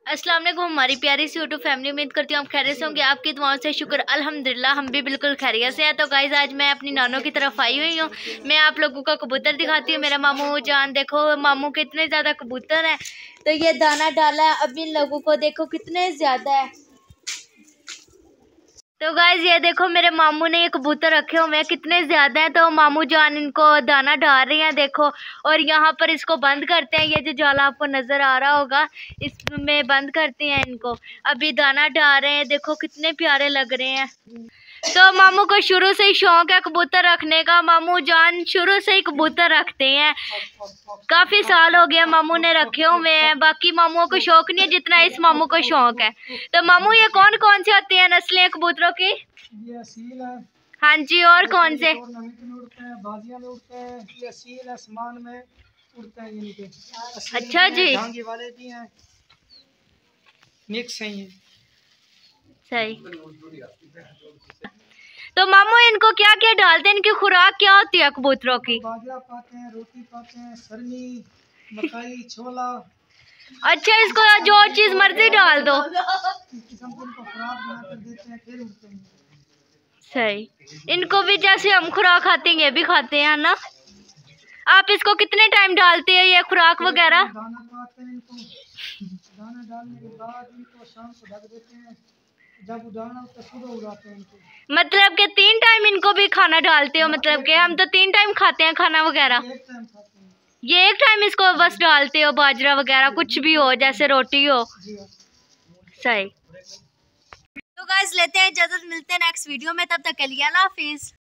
अस्सलाम वालेकुम हमारी प्यारी सी यूट्यूब फैमिली, उम्मीद करती हूँ आप खैरियत से होंगे। आपकी दुआओं से शुक्र अल्हम्दुलिल्लाह हम भी बिल्कुल खैरियत से हैं। तो गाइज आज मैं अपनी नानों की तरफ आई हुई हूँ। मैं आप लोगों का कबूतर दिखाती हूँ। मेरा मामू जान देखो, मामू के इतने ज़्यादा कबूतर हैं। तो ये दाना डाला है, अब इन लोगों को देखो कितने ज़्यादा है। तो गाइज ये देखो मेरे मामू ने ये कबूतर रखे हुए हैं, कितने ज्यादा हैं। तो मामू जान इनको दाना डाल रही हैं देखो। और यहाँ पर इसको बंद करते हैं, ये जो जाला आपको नजर आ रहा होगा इसमें बंद करते हैं इनको। अभी दाना डाल रहे हैं, देखो कितने प्यारे लग रहे हैं। तो मामू को शुरू से ही शौक है कबूतर रखने का। मामू जान शुरू से ही कबूतर रखते हैं, काफी साल हो गया मामू ने रखे हुए हैं। बाकी मामुओं को शौक नहीं है जितना इस मामू को शौक है। तो मामू ये कौन कौन से होते हैं नस्लें कबूतरों की? ये असील है। हाँ जी, और कौन से? उड़ते हैं, बाजियां में उड़ते हैं। ये असील आसमान में उड़ते हैं इनके। अच्छा जी, झांगी वाले भी हैं, मिक्स हैं ये। सही। तो मामू इनको क्या क्या डालते हैं, इनकी खुराक क्या होती है कबूतरों की? बाजरा पाते हैं, रोटी पाते हैं, सरनी, मकई, छोला। अच्छा, इसको जो चीज मर्जी डाल दो। किस्म को इनको खुराक बना कर देते हैं, फिर उड़ते हैं। सही, इनको भी जैसे हम खुराक खाते हैं ये भी खाते हैं ना। आप इसको कितने टाइम डालते हैं ये खुराक वगैरह? दाना पाते हैं इनको, दाना डालने के बाद इनको शाम को ढक देते हैं। जब उड़ाना होता है सुबह उड़ाते हैं इनको। मतलब कि 3 टाइम इनको भी खाना डालते हो? मतलब कि हम तो 3 टाइम खाते हैं खाना वगैरह, एक टाइम खाते हैं। ये एक टाइम इसको बस डालते हो? बाजरा वगैरह कुछ भी हो, जैसे रोटी हो। सही। तो गाइस लेते हैं इजाजत, मिलते हैं नेक्स्ट वीडियो में, तब तक के लिए अल्लाह हाफिज।